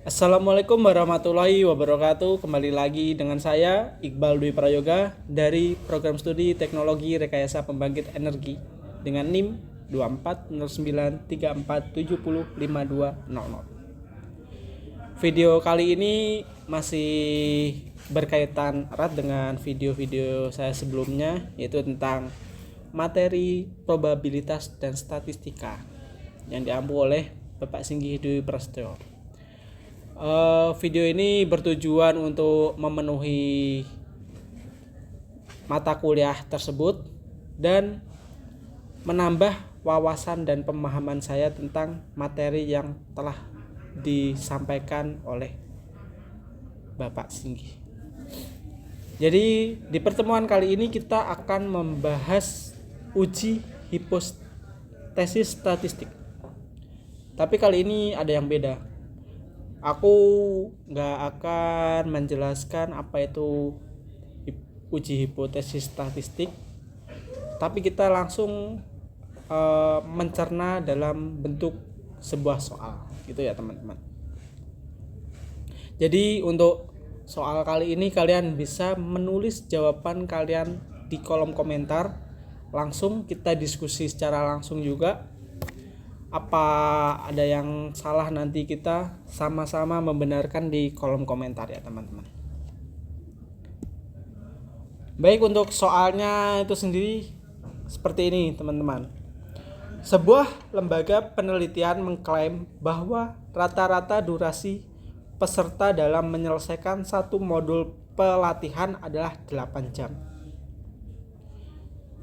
Assalamualaikum warahmatullahi wabarakatuh. Kembali lagi dengan saya Iqbal Dwi Prayoga dari Program Studi Teknologi Rekayasa Pembangkit Energi dengan NIM 240934705200. Video kali ini masih berkaitan erat dengan video-video saya sebelumnya, yaitu tentang materi probabilitas dan statistika yang diampu oleh Bapak Singgi Dwi Prasetyo. Video ini bertujuan untuk memenuhi mata kuliah tersebut dan menambah wawasan dan pemahaman saya tentang materi yang telah disampaikan oleh Bapak Singgi. Jadi di pertemuan kali ini kita akan membahas uji hipotesis statistik. Tapi kali ini ada yang beda. Aku nggak akan menjelaskan apa itu uji hipotesis statistik, tapi kita langsung mencerna dalam bentuk sebuah soal, gitu ya teman-teman. Jadi untuk soal kali ini kalian bisa menulis jawaban kalian di kolom komentar. Langsung kita diskusi secara langsung juga. Apa ada yang salah, nanti kita sama-sama membenarkan di kolom komentar ya teman-teman. Baik, untuk soalnya itu sendiri seperti ini teman-teman. Sebuah lembaga penelitian mengklaim bahwa rata-rata durasi peserta dalam menyelesaikan satu modul pelatihan adalah 8 jam.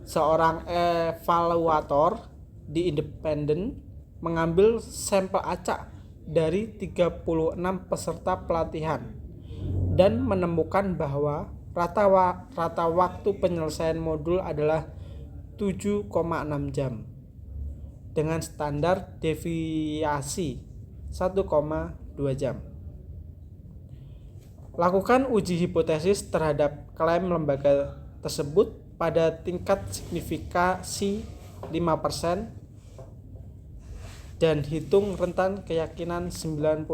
Seorang evaluator di independen mengambil sampel acak dari 36 peserta pelatihan dan menemukan bahwa rata waktu penyelesaian modul adalah 7,6 jam dengan standar deviasi 1,2 jam. Lakukan uji hipotesis terhadap klaim lembaga tersebut pada tingkat signifikasi 5% dan hitung rentan keyakinan 95%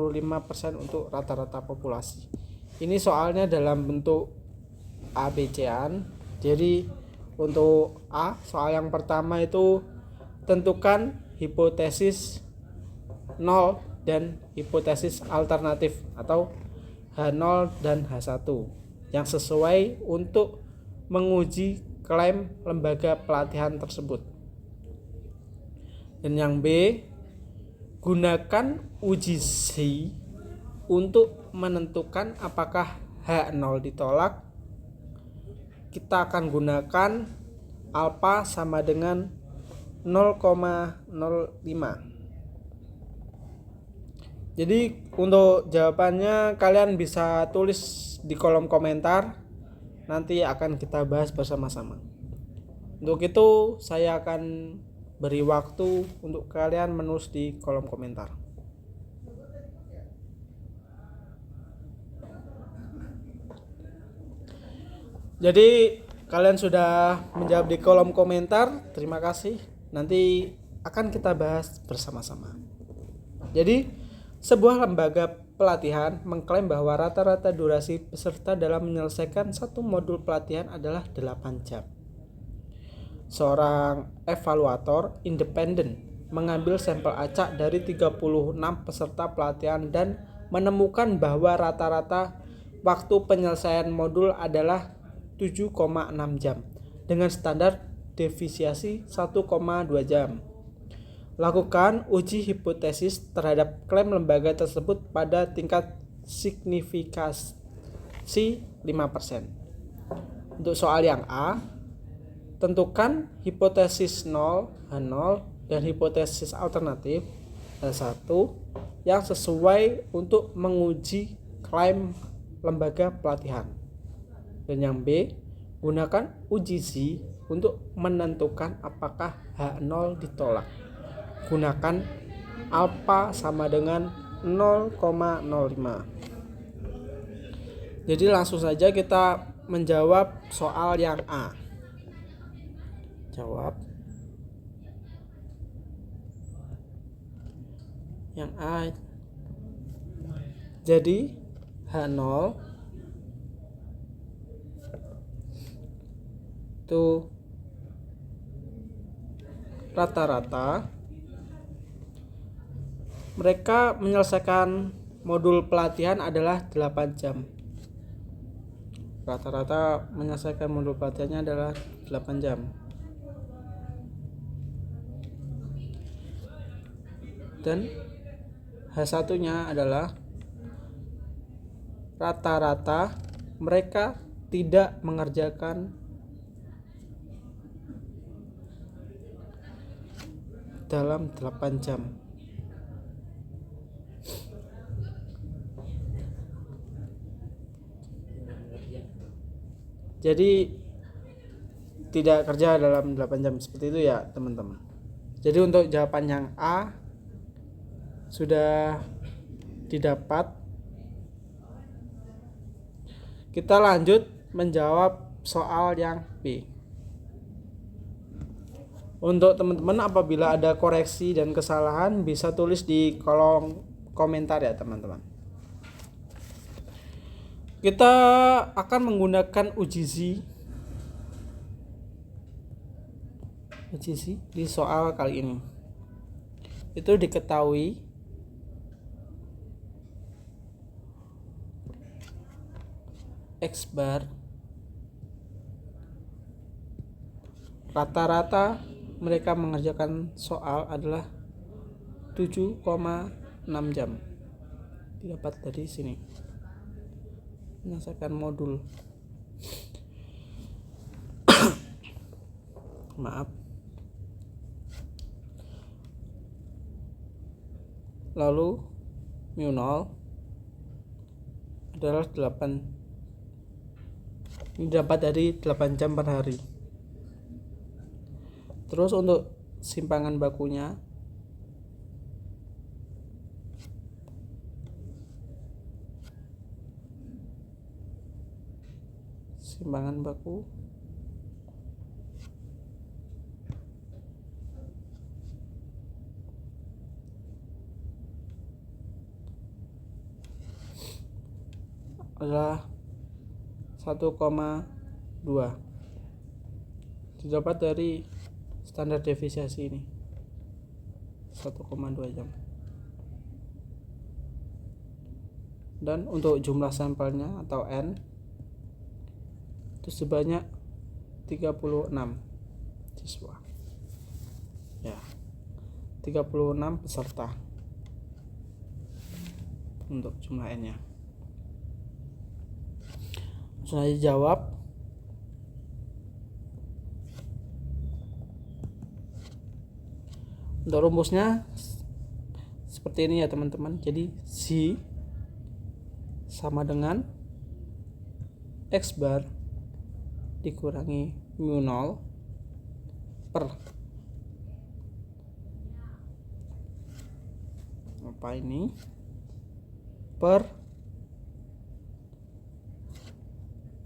untuk rata-rata populasi. Ini soalnya dalam bentuk ABC-an. Jadi untuk A, soal yang pertama itu tentukan hipotesis 0 dan hipotesis alternatif atau H0 dan H1 yang sesuai untuk menguji klaim lembaga pelatihan tersebut. Dan yang B, gunakan uji Z untuk menentukan apakah H0 ditolak. Kita akan gunakan alfa sama dengan 0,05. Jadi untuk jawabannya kalian bisa tulis di kolom komentar. Nanti akan kita bahas bersama-sama. Untuk itu saya akan beri waktu untuk kalian menulis di kolom komentar. Jadi kalian sudah menjawab di kolom komentar, terima kasih. Nanti akan kita bahas bersama-sama. Jadi sebuah lembaga pelatihan mengklaim bahwa rata-rata durasi peserta dalam menyelesaikan satu modul pelatihan adalah 8 jam. Seorang evaluator independen mengambil sampel acak dari 36 peserta pelatihan dan menemukan bahwa rata-rata waktu penyelesaian modul adalah 7,6 jam dengan standar deviasi 1,2 jam. Lakukan uji hipotesis terhadap klaim lembaga tersebut pada tingkat signifikasi 5%. Untuk soal yang A, tentukan hipotesis 0 H0 dan hipotesis alternatif H1 yang sesuai untuk menguji klaim lembaga pelatihan. Dan yang B, gunakan uji Z untuk menentukan apakah H0 ditolak. Gunakan alfa sama dengan 0,05. Jadi langsung saja kita menjawab soal yang A. Jawab. Yang A Jadi H0 itu rata-rata mereka menyelesaikan modul pelatihan adalah 8 jam. Rata-rata menyelesaikan modul pelatihannya adalah 8 jam. Dan H1-nya adalah rata-rata mereka tidak mengerjakan dalam 8 jam. Jadi tidak kerja dalam 8 jam seperti itu ya teman-teman. Jadi untuk jawaban yang A sudah didapat. Kita lanjut menjawab soal yang B. Untuk teman-teman apabila ada koreksi dan kesalahan bisa tulis di kolom komentar ya teman-teman. Kita akan menggunakan UGC di soal kali ini. Itu diketahui X bar rata-rata mereka mengerjakan soal adalah 7,6 jam. Didapat dari sini. Menyelesaikan modul. Maaf. Lalu mu0 adalah 8. Ini dapat dari 8 jam per hari. Terus untuk simpangan bakunya baku adalah 1,2 didapat dari standar deviasi ini 1,2 jam. Dan untuk jumlah sampelnya atau N itu sebanyak 36 siswa ya, 36 peserta untuk jumlah N nya. Langsung aja jawab. Untuk rumusnya seperti ini ya teman-teman. Jadi Z sama dengan X bar dikurangi mu0 per apa ini per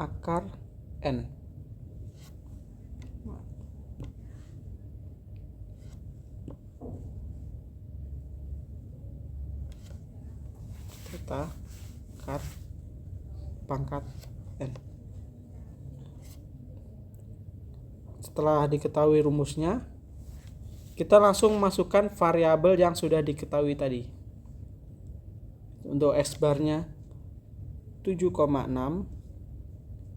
akar N. Kita akar pangkat N. Setelah diketahui rumusnya, kita langsung masukkan variabel yang sudah diketahui tadi. Untuk X barnya 7,6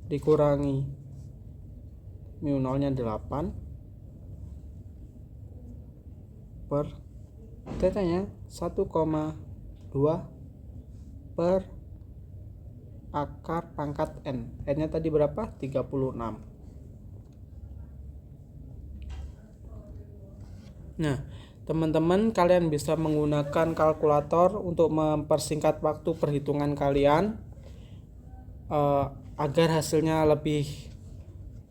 dikurangi mu0 nya 8 per θ nya 1,2 per akar pangkat N. N nya tadi berapa? 36. Nah, teman-teman kalian bisa menggunakan kalkulator untuk mempersingkat waktu perhitungan kalian agar hasilnya lebih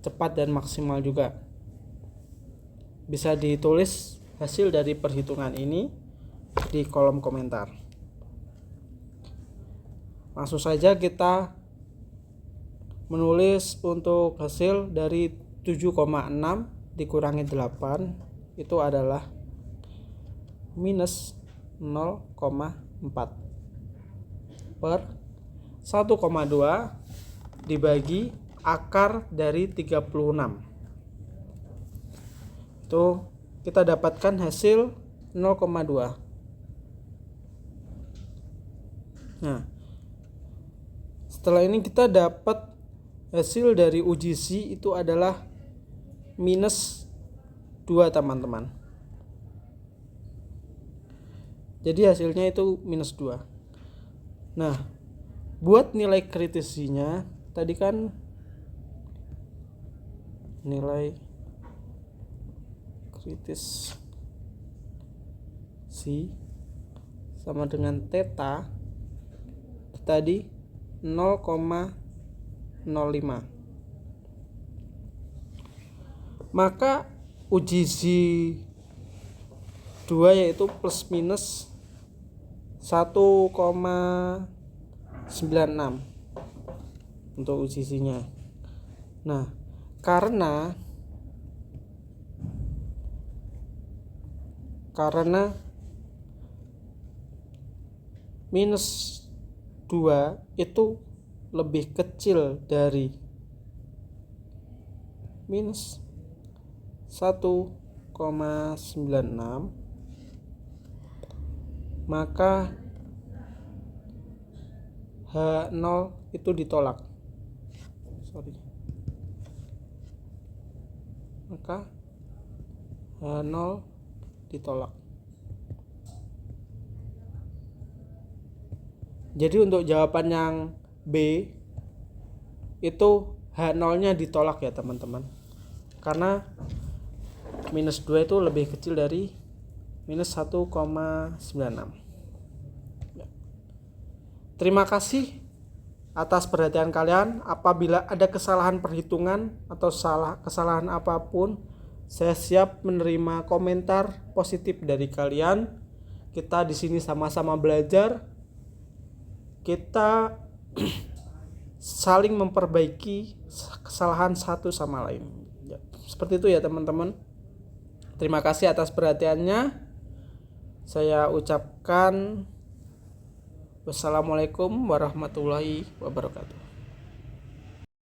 cepat dan maksimal juga. Bisa ditulis hasil dari perhitungan ini di kolom komentar. Langsung saja kita menulis untuk hasil dari 7,6 dikurangi 8 itu adalah minus 0,4. per 1,2 dibagi akar dari 36. Itu kita dapatkan hasil 0,2. Nah, setelah ini kita dapat hasil dari UGC itu adalah minus 2 teman-teman. Jadi hasilnya itu minus 2. Nah, buat nilai kritisinya tadi kan nilai kritis C sama dengan theta tadi 0,05. Maka UGC 2 yaitu plus minus 1,96 untuk UGC-nya. Nah, karena minus 2 itu lebih kecil dari minus 1,96, maka H0 itu ditolak. Maka H0 ditolak. Jadi untuk jawaban yang B itu H0-nya ditolak ya teman-teman. Karena minus 2 itu lebih kecil dari minus 1,96. Terima kasih atas perhatian kalian. Apabila ada kesalahan perhitungan atau kesalahan apapun, saya siap menerima komentar positif dari kalian. Kita di sini sama-sama belajar. Kita saling memperbaiki kesalahan satu sama lain. Ya, seperti itu ya teman-teman. Terima kasih atas perhatiannya. Saya ucapkan wassalamualaikum warahmatullahi wabarakatuh.